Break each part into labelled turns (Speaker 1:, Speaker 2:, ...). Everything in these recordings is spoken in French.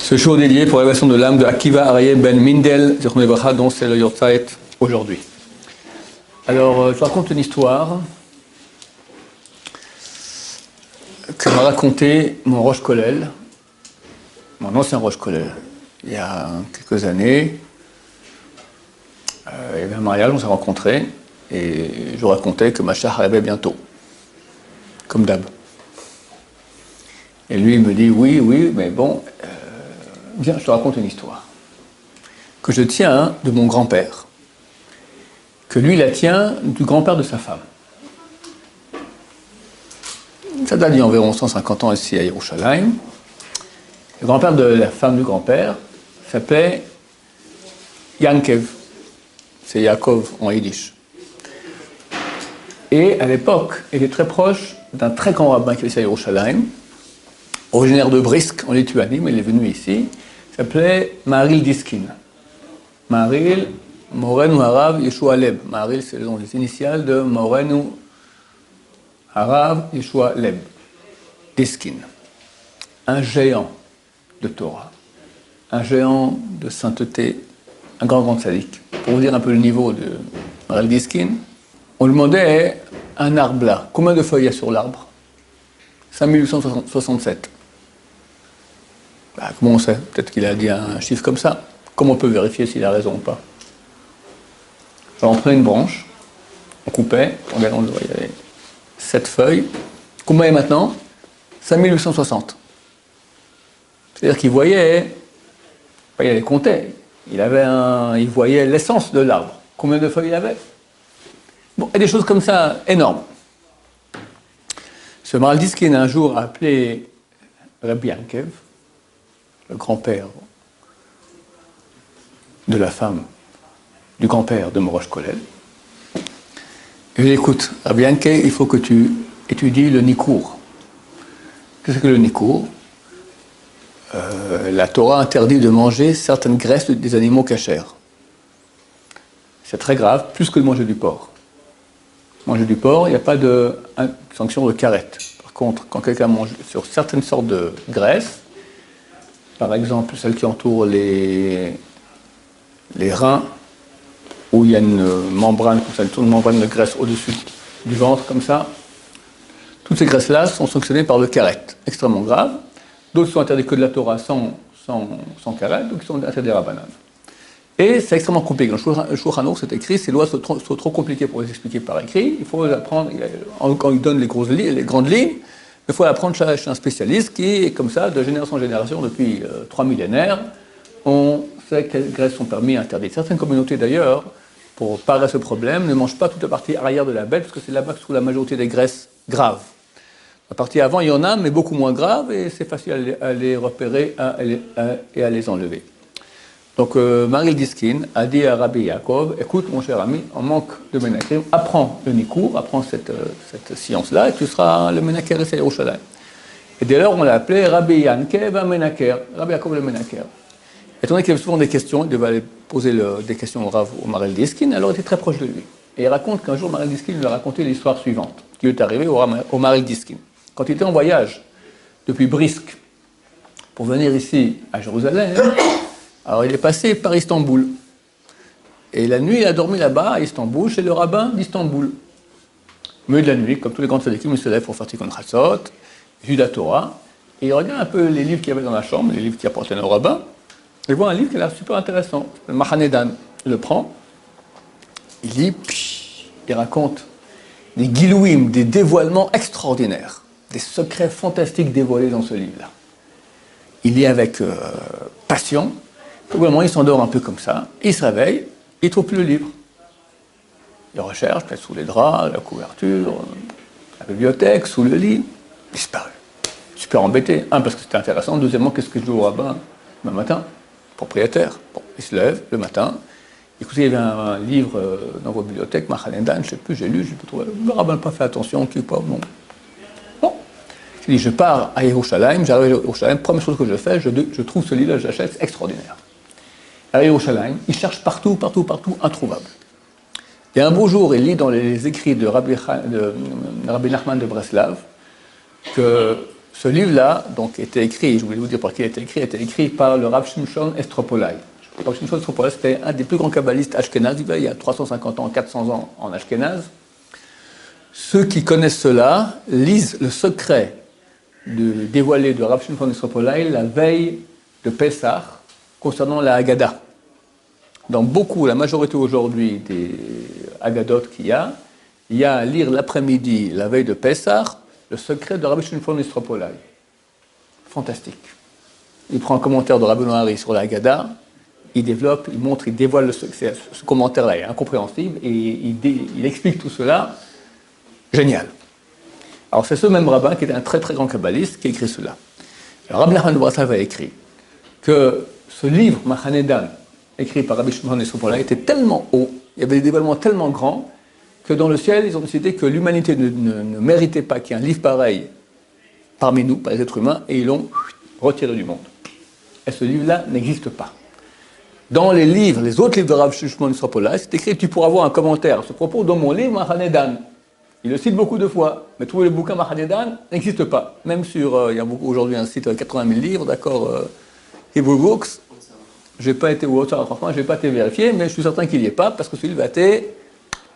Speaker 1: Ce jour dédié pour l'élévation de l'âme de Akiva Aryeh Ben Mindel, dont c'est le Yortzeit aujourd'hui. Alors, je raconte une histoire que m'a raconté mon Rosh Kollel, mon ancien Rosh Kollel, il y a quelques années. Il y avait un mariage, on s'est rencontrés, et je racontais que Mashiach arrivait bientôt, comme d'hab. Et lui, il me dit, oui, mais bon, viens, je te raconte une histoire que je tiens de mon grand-père, que lui, la tient du grand-père de sa femme. Ça date d'il y a environ 150 ans ici à Yerushalayim. Le grand-père de la femme du grand-père s'appelait Yankev. C'est Yaakov en yiddish. Et à l'époque, il est très proche d'un très grand rabbin qui est ici à Yerushalayim, originaire de Brisk en Lituanie, mais il est venu ici. Il s'appelait Maharil Diskin. Maharil Morenu Harav Yeshua Leb. Maharil, c'est les initiales de Morenu Harav Yeshua Leb. Diskin. Un géant de Torah, un géant de sainteté, un grand sadique. Pour vous dire un peu le niveau de Maharil Diskin, on lui demandait un arbre là. Combien de feuilles il y a sur l'arbre? 5867. Comment on sait? Peut-être qu'il a dit un chiffre comme ça. Comment on peut vérifier s'il a raison ou pas? Alors on prenait une branche, on coupait, on voit, il y avait 7 feuilles. Combien il y a maintenant? 5860. C'est-à-dire qu'il voyait, il les comptait, il voyait l'essence de l'arbre. Combien de feuilles il avait? Bon, et des choses comme ça, énormes. Ce Maharil Diskin un jour a appelé Rabbi Yankev, le grand-père de la femme du grand-père de mon Rosh Kollel. Et je lui ai dit, écoute, Rabbi Yankev, il faut que tu étudies le Nikour. Qu'est-ce que le Nikour? La Torah interdit de manger certaines graisses des animaux cachers. C'est très grave, plus que de manger du porc. Manger du porc, il n'y a pas de sanction de carette. Par contre, quand quelqu'un mange sur certaines sortes de graisses, par exemple celles qui entourent les reins, où il y a une membrane, comme ça, une membrane de graisse au-dessus du ventre, comme ça, toutes ces graisses-là sont sanctionnées par le carette, extrêmement grave. D'autres sont interdits que de la Torah sans carette, d'autres qui sont interdits à Rabbanan. Et c'est extrêmement compliqué. Dans le Shulchan Aruch, c'est écrit, ces lois sont trop compliquées pour les expliquer par écrit. Il faut les apprendre, quand il donne les grandes lignes, il faut apprendre chez un spécialiste qui, comme ça, de génération en génération, depuis 3 millénaires, on sait quelles graisses sont permises et interdites. Certaines communautés, d'ailleurs, pour parer à ce problème, ne mangent pas toute la partie arrière de la bête, parce que c'est là-bas que se trouve la majorité des graisses graves. La partie avant, il y en a, mais beaucoup moins graves, et c'est facile à les repérer et à les enlever. Donc, Maharil Diskin a dit à Rabbi Yaakov, écoute, mon cher ami, on manque de Menaker, apprends le Nikour, apprends cette science-là, et tu seras le Menaker et Yerushalayim. Et dès lors, on l'a appelé Rabbi Yankev Menaker, Rabbi Yaakov le Menaker. Étant donné qu'il avait souvent des questions, il devait aller poser des questions au Maharil Diskin, alors il était très proche de lui. Et il raconte qu'un jour, Maharil Diskin lui a raconté l'histoire suivante, qui lui est arrivée au Maharil Diskin. Quand il était en voyage depuis Brisk pour venir ici à Jérusalem, alors il est passé par Istanbul. Et la nuit, il a dormi là-bas, à Istanbul, chez le rabbin d'Istanbul. Au milieu de la nuit, comme tous les grands tzadikim, il se lève pour faire Tikkun Chatzot, étude la Torah, et il regarde un peu les livres qu'il y avait dans la chambre, les livres qui appartenaient au rabbin, et il voit un livre qui a l'air super intéressant, le Mahanedan. Il le prend, il lit, puis il raconte des gilouim, des dévoilements extraordinaires, des secrets fantastiques dévoilés dans ce livre-là. Il lit avec passion. Au bout d'un moment, il s'endort un peu comme ça, il se réveille, il ne trouve plus le livre. Il recherche, peut-être sous les draps, la couverture, la bibliothèque, sous le lit, disparu. Super embêté. Un, parce que c'était intéressant. Deuxièmement, qu'est-ce que je dis au rabbin le matin? Propriétaire. Bon, il se lève le matin. Écoutez, il y avait un livre dans votre bibliothèque, Mahanedan, je ne sais plus, j'ai lu, je peux trouver. Le rabbin n'a pas fait attention, qui pas, non. Bon. Il dit, je pars à Yerushalayim, j'arrive à Yerushalayim, première chose que je fais, je trouve ce livre-là, je l'achète, c'est extraordinaire. À Yerushalayim, il cherche partout, introuvable. Et un beau jour, il lit dans les écrits de Rabbi Nachman de Breslav que Ce livre-là, donc, était écrit, je voulais vous dire par qui il a été écrit par le Rav Shimshon Estropolai. Le Rav Shimshon Estropolai, c'était un des plus grands kabbalistes ashkénazes, il y a 350 ans, 400 ans en Ashkénaze. Ceux qui connaissent cela lisent le secret dévoilé de Rav Shimshon Estropolai la veille de Pessah concernant la Haggadah. Dans la majorité aujourd'hui des Haggadot qu'il y a à lire l'après-midi, la veille de Pessah, le secret de Rabbi Shimshon Estropolai. Fantastique. Il prend un commentaire de Rabbi Noari sur la Haggadah, il développe, il montre, il dévoile ce commentaire-là, est incompréhensible, et il explique tout cela. Génial. Alors c'est ce même rabbin qui était un très très grand kabbaliste qui a écrit cela. Le Rabbi Nachman de Breslov a écrit que ce livre, Machanedan, écrit par Rabbi Shimshon Estropolai, était tellement haut, il y avait des dévoilements tellement grands, que dans le ciel, ils ont décidé que l'humanité ne méritait pas qu'il y ait un livre pareil parmi nous, par les êtres humains, et ils l'ont retiré du monde. Et ce livre-là n'existe pas. Dans les livres, les autres livres de Rav Shimshon Estropolai, c'est écrit, tu pourras voir un commentaire à ce propos dans mon livre Machanedan. Il le cite beaucoup de fois, mais trouver le bouquin Machanedan n'existe pas. Même sur, il y a aujourd'hui un site avec 80 000 livres, d'accord, Hebrew Books. Je n'ai pas été, franchement, je n'ai pas été vérifié, mais je suis certain qu'il n'y est pas, parce que ce livre a été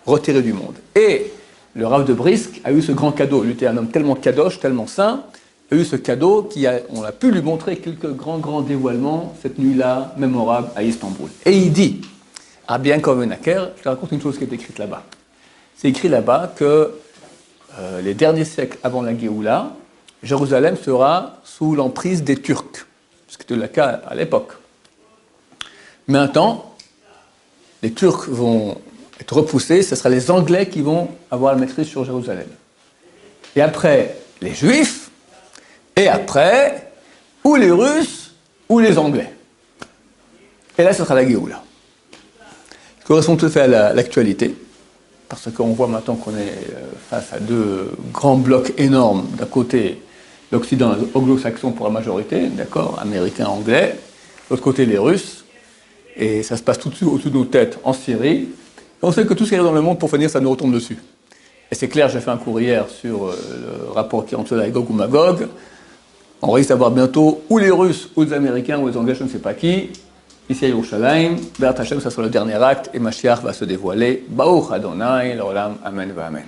Speaker 1: retiré du monde. Et le Rav de Brisk a eu ce grand cadeau. Il était un homme tellement kadosh, tellement saint, il a eu ce cadeau on a pu lui montrer quelques grands dévoilements cette nuit-là, mémorable, à Istanbul. Et il dit, à bien comme un hacker, je te raconte une chose qui est écrite là-bas. C'est écrit là-bas que les derniers siècles avant la Géoula, Jérusalem sera sous l'emprise des Turcs, ce qui était le cas à l'époque. Maintenant, les Turcs vont être repoussés, ce sera les Anglais qui vont avoir la maîtrise sur Jérusalem. Et après, les Juifs, et après, ou les Russes, ou les Anglais. Et là, ce sera la Géoula. Ce qui correspond tout à fait à l'actualité, parce qu'on voit maintenant qu'on est face à deux grands blocs énormes. D'un côté, l'Occident anglo-saxon pour la majorité, d'accord, américain, anglais, de l'autre côté, les Russes, et ça se passe tout de suite au-dessus de nos têtes en Syrie. On sait que tout ce qui arrive dans le monde, pour finir, ça nous retombe dessus. Et c'est clair, j'ai fait un cours hier sur le rapport qui est entre Gog ou Magog. On risque d'avoir bientôt ou les Russes, ou les Américains, ou les Anglais, je ne sais pas qui. Ici à Yerushalayim, Be'at Hashem, ça sera le dernier acte, et Mashiach va se dévoiler. Baruch Adonai, l'Olam, Amen, va Amen.